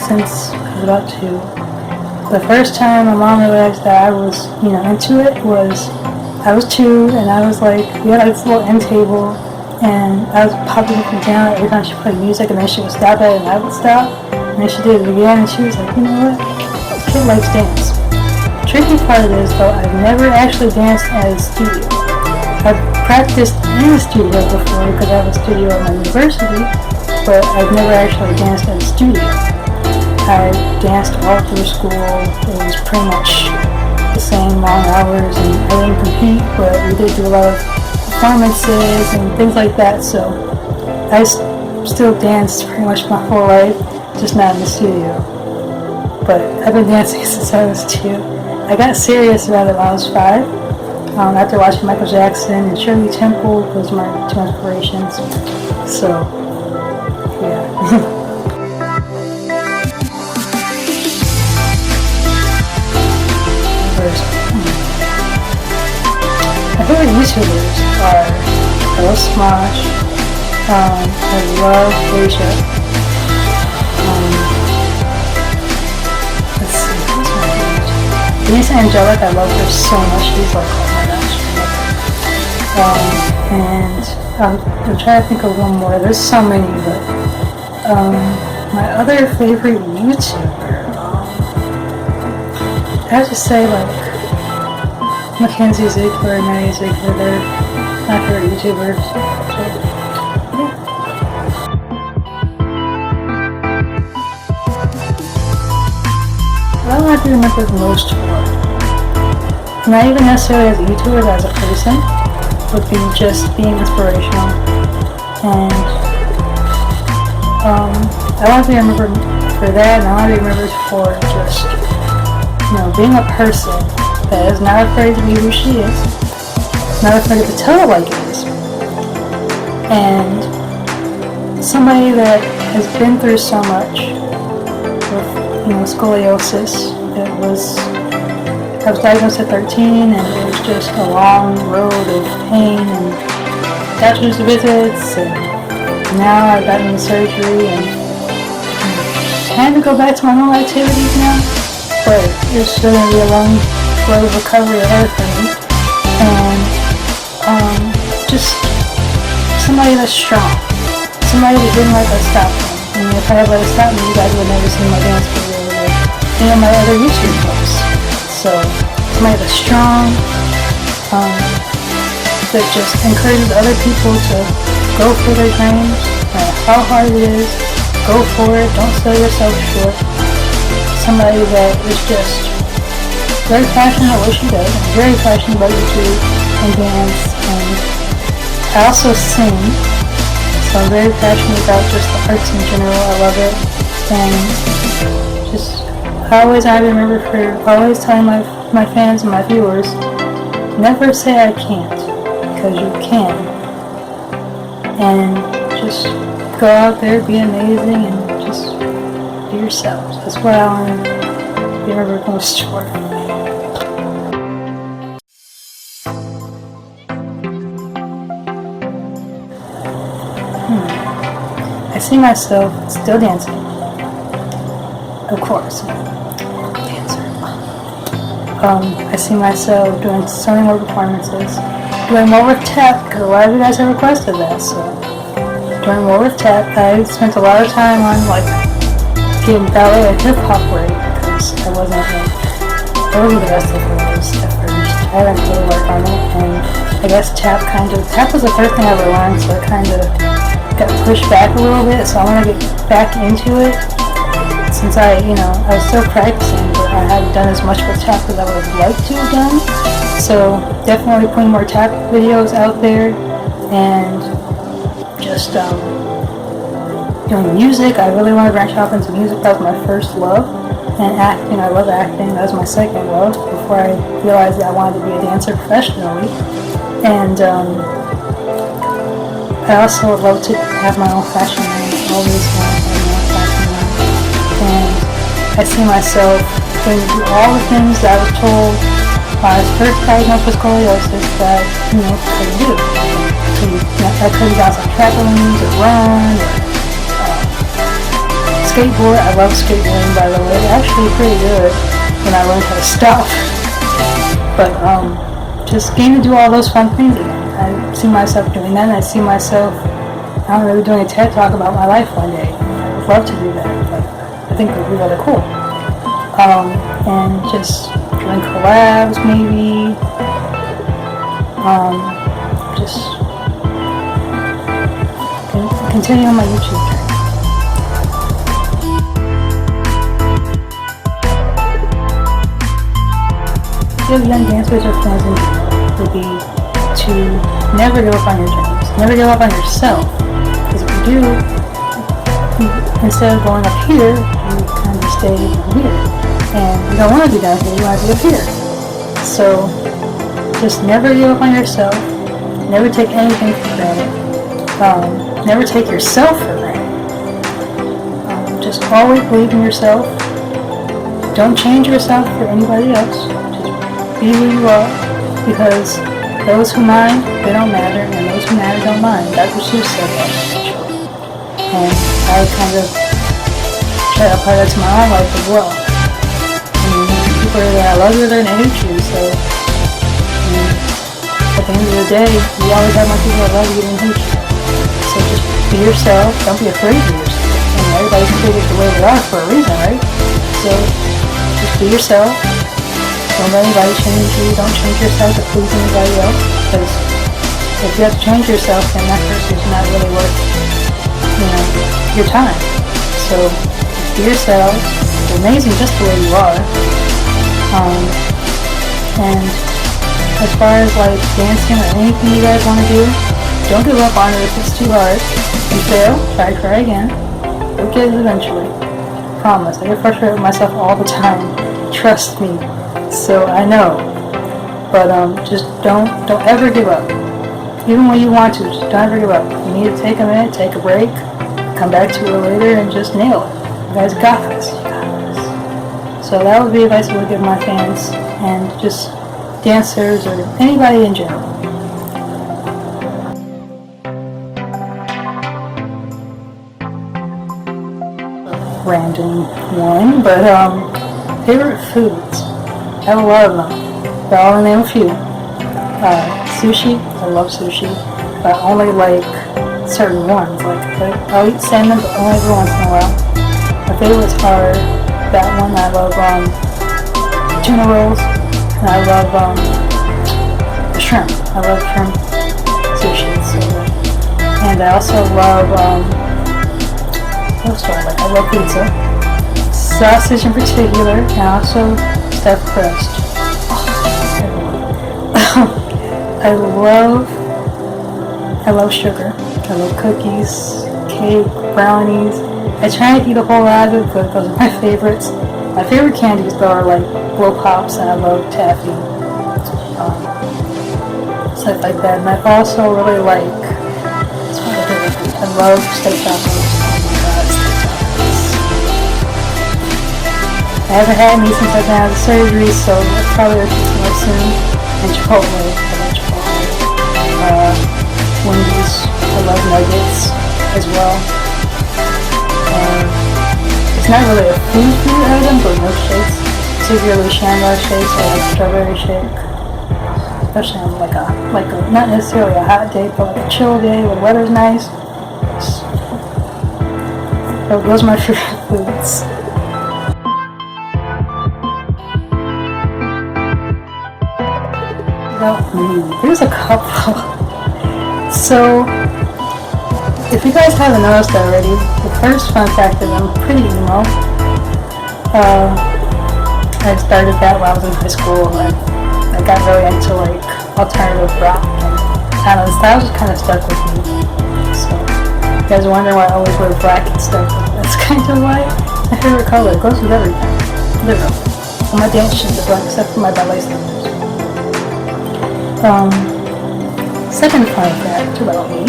since I was about 2. The first time my mom realized that I was, into it was I was 2 and I was like, we had like this little end table and I was popping up and down every time she played music and then she would stop it and I would stop. And then she did it again and she was like, you know what? This kid likes dance. The tricky part of it is though, I've never actually danced at a studio. I've practiced in a studio before because I have a studio at my university, but I've never actually danced at a studio. I danced all through school. It was pretty much the same long hours and I didn't compete, but we did do a lot of performances and things like that, so I still danced pretty much my whole life, just not in the studio. But I've been dancing since I was 2. I got serious about it when I was 5. After watching Michael Jackson and Shirley Temple, those were my 2 inspirations. So, yeah. My favorite YouTubers are Hello Smosh, I love Asia. Let's see, who's my favorite? Lisa Angelic, I love her so much. She's like, oh my gosh, I love her. And I'm trying to think of one more. There's so many, but my other favorite YouTuber, I have to say like Mackenzie Ziegler and Maddie Ziegler, they're my favorite YouTubers. So, yeah. I don't have to remember the most for. Not even necessarily as a YouTuber, but as a person, would be just being inspirational. And I want to be remembered for that, and I want to be remembered for just, being a person that is not afraid to be who she is, not afraid to tell it like it is, and somebody that has been through so much with, scoliosis. I was diagnosed at 13 and it was just a long road of pain and doctor's visits, and now I've gotten the surgery and kind of go back to my normal activities now, but it's still going to be a long road of recovery ahead for me, and just somebody that's strong, somebody that didn't let that stop me. I mean, if I had let it stop me, you guys would never see my dance video or my other YouTube posts. So somebody that's strong, that just encourages other people to go for their dreams, no matter how hard it is, go for it, don't sell yourself short. Somebody that is just very passionate about what she does, and very passionate about YouTube and dance, and I also sing, so I'm very passionate about just the arts in general. I love it, and just I always remember for always telling my fans and my viewers, never say I can't, because you can, and just go out there, be amazing, and just be yourselves. That's what I want to be remembered most for. I see myself still dancing, of course, dancer. I see myself doing so many more performances, doing more with tap, because a lot of you guys have requested that, so doing more with tap. I spent a lot of time on getting ballet and hip hop right, because I wasn't the best at those at first. I had to really work on it, and I guess tap was the first thing I ever learned, so it kind of got pushed back a little bit, so I want to get back into it, since I was still practicing, but I hadn't done as much with tap as I would have liked to have done. So definitely putting more tap videos out there, and just doing music. I really want to branch off into music. That was my first love, and acting. I love acting. That was my second love before I realized that I wanted to be a dancer professionally. And I also would love to have my own fashion line. Always want to have my own fashion line. And I see myself going to do all the things that I was told when I was first diagnosed with scoliosis that could do. I could have done some trampolines or run or skateboard. I love skateboarding, by the way. Actually pretty good when I learned how to stop. But just getting to do all those fun things again. I see myself doing that, and I see myself, I don't know, maybe doing a TED Talk about my life one day. I would love to do that. But I think it would be really cool. And just doing collabs, maybe. Just continue on my YouTube journey. Give young dancers or fans in general would be to never give up on your dreams. Never give up on yourself. Because if you do, instead of going up here, you kind of stay here. And you don't want to be down here, you want to be up here. So just never give up on yourself. Never take anything for granted. Never take yourself for granted. Just always believe in yourself. Don't change yourself for anybody else. Be who you are, because those who mind, they don't matter, and those who matter don't mind. Dr. Seuss said that, actually. And I would kind of try to apply that to my own life as well. I mean, people are either I love you or they hate you, so at the end of the day, you always have more people that love you than hate you. So just be yourself, don't be afraid of yourself. I mean, everybody's created the way they are for a reason, right? So just be yourself. Don't let anybody change you. Don't change yourself to please anybody else. Because if you have to change yourself, then that person's not really worth, your time. So be yourself. You're amazing just the way you are. And as far as like dancing or anything you guys want to do, don't give up on it if it's too hard. You fail, try again. You'll get it eventually. Promise. I get frustrated with myself all the time. Trust me. So I know, but just don't ever give up. Even when you want to, just don't ever give up. You need to take a minute, take a break, come back to it later, and just nail it. You guys got this. You got this. So that would be advice I would give my fans and just dancers or anybody in general. Random one, but favorite foods. I have a lot of them, but I'll name a few. Sushi, I love sushi, but only like certain ones. Like I'll eat salmon, but only every once in a while. My favorites are that one. I love tuna rolls, and I love shrimp. I love shrimp sushi. So good. And I also love what else do I like? I love pizza, sausage in particular, and also stuffed crust. I love sugar. I love cookies, cake, brownies. I try to eat a whole lot of it, but those are my favorites. My favorite candies though are like blow pops, and I love taffy, stuff like that. And I also really like, I love steak tacos. I haven't had any since I've been out of surgery, so I'll probably eat some more soon. And Chipotle, I love Chipotle. Wendy's, I love nuggets as well. It's not really a food item, but milkshakes. Particularly Chandler shakes, I like strawberry shake. Especially on like a not necessarily a hot day, but like a chill day where the weather's nice. So those are my favorite foods. There's a couple. So, if you guys haven't noticed already, the first fun fact is I'm pretty emo. I started that while I was in high school, and I got really into like alternative rock, and I don't know, the style just kind of stuck with me. So, you guys are wondering why I always wear black and stuff. That's kind of why my favorite color. It goes with everything. Literally. On my dance shoes are black except for my ballet slippers. Second fun fact about me,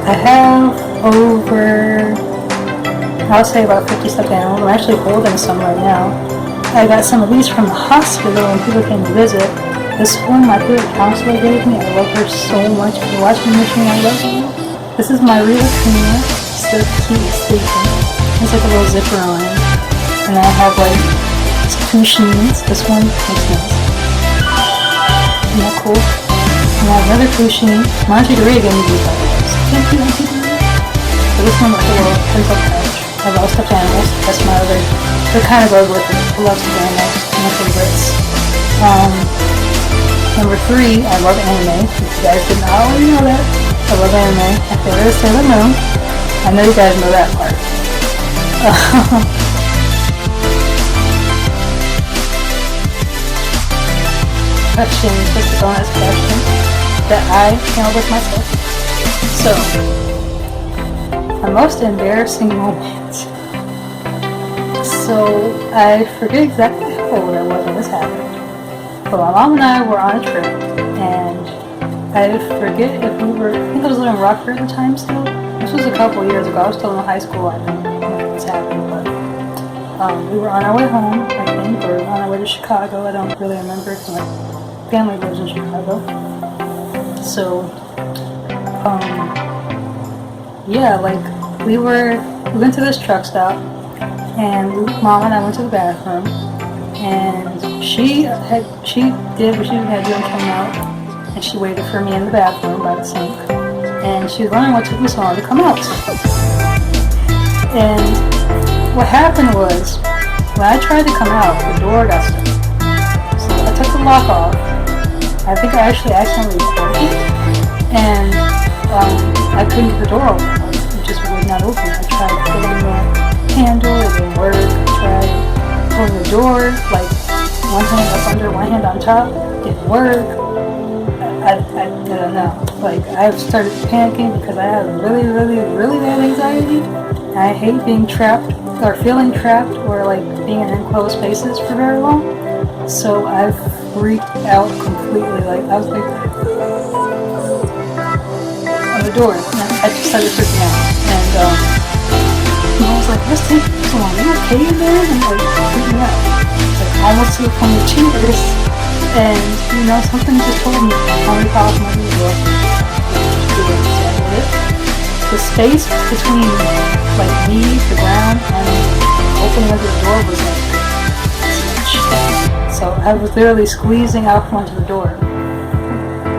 I have over, I'll say about 50 stuffed animals. I'm actually holding some right now. I got some of these from the hospital when people came to visit. This one my favorite counselor gave me. I love her so much. If you're watching this, I love you. This is my Rita Kuna. It's the cutest sleeping. It's like a little zipper on it. And I have like 2 sheens. This one makes noise. Isn't that cool? And I have another 2 sheen. Monterey gave me these, by the way. So this one like a little pencil pouch. I love stuffed animals. That's my other. They're kind of goes with it. I love stuffed animals. My favorites. Number 3, I love anime. If you guys didn't already know that, I love anime. My favorite is Sailor Moon. I know you guys know that part. Question, just a bonus question that I came up with myself. So, my most embarrassing moment. So, I forget exactly how old I was when this happened. But my mom and I were on a trip, and I forget if we were, I think I was living in Rockford at the time still. This was a couple years ago. I was still in high school, I think, when this happened. But we were on our way home, I think, or on our way to Chicago. I don't really remember because my family lives in Chicago. So, yeah, like we went to this truck stop, and Mom and I went to the bathroom, and she did what she was gonna do and came out, and she waited for me in the bathroom by the sink, and she was wondering what took me so long to come out. And what happened was, when I tried to come out, the door got stuck. So I took the lock off. I think I actually accidentally broke it, and I couldn't get the door open. It just would not open. I tried putting the handle, it didn't work. I tried pulling the door, like one hand up under, one hand on top, didn't work. I don't know. Like, I've started panicking because I have really, really, really bad anxiety. I hate being trapped or feeling trapped or like being in enclosed spaces for very long. So I've freaked out completely. Like, I was like on the door, and I just started freaking out. And I was like, "What's taking so long? Are you okay in there?" And like freaking out. Like almost to the point of tears. And you know, something just told me, "How many pounds am I going to do?" The space between like me, the ground, and opening of the door was like huge. So I was literally squeezing out from under the door.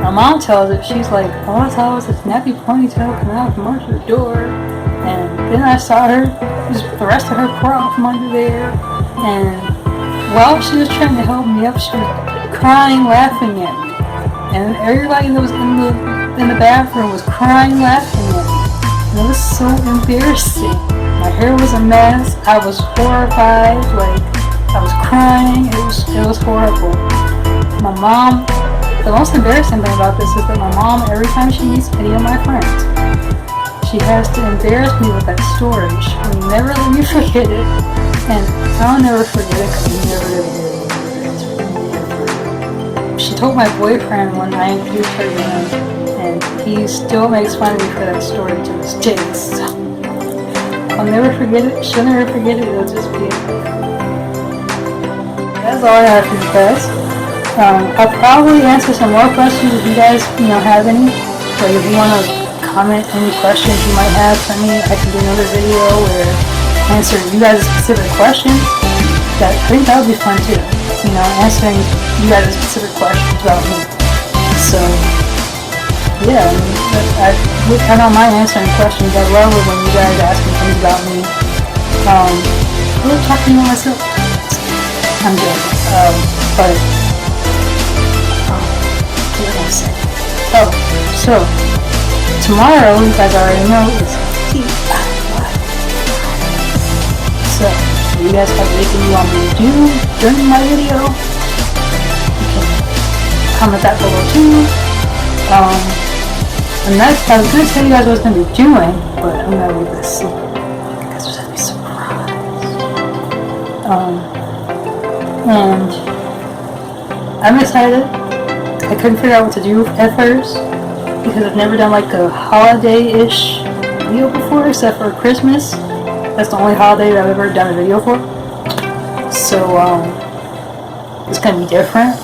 My mom tells it, she's like, all I saw was this nappy ponytail come out from under the door, and then I saw her, just the rest of her crawl from under there, and while she was trying to help me up, she was crying, laughing at me, and everybody that was in the bathroom was crying, laughing at me. And it was so embarrassing. My hair was a mess. I was horrified. Like, I was crying. It was horrible. My mom, the most embarrassing thing about this is that my mom, every time she meets any of my friends, she has to embarrass me with that story. She will never let me forget it. And I'll never forget it because you never really did. She told my boyfriend when I introduced her to him, and he still makes fun of me for that story to this day. So I'll never forget it. She'll never forget it. It'll just be it. That's all I have for you guys. I'll probably answer some more questions if you guys, have any. Like if you want to comment any questions you might have for me, I can do another video where answer you guys specific questions. I think that would be fun too. Answering you guys specific questions about me. So. Yeah, I don't mind answering questions. I love it when you guys ask me things about me. I love talking about myself. I'm good. But what did I say? Oh, so tomorrow, you guys already know, is DIY. So, if you guys have anything you want me to do during my video, you can comment that below too. And I was going to tell you guys what I was going to be doing, but I'm going to leave this because there's going to be a surprise. And I'm excited. I couldn't figure out what to do at first because I've never done like a holiday-ish video before except for Christmas. That's the only holiday that I've ever done a video for. So, it's going to be different,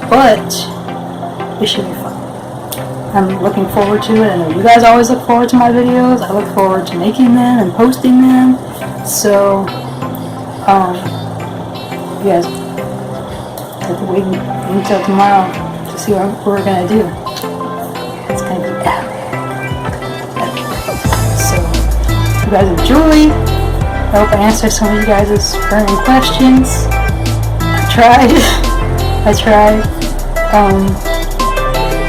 but it should be fun. I'm looking forward to it. I know you guys always look forward to my videos. I look forward to making them and posting them. So, you guys have to wait until tomorrow to see what we're gonna do. It's gonna be epic. So, you guys enjoy. I hope I answered some of you guys' burning questions. I tried.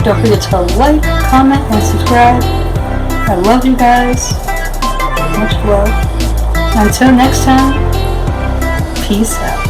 Don't forget to like, comment, and subscribe. I love you guys. Much love. Until next time, peace out.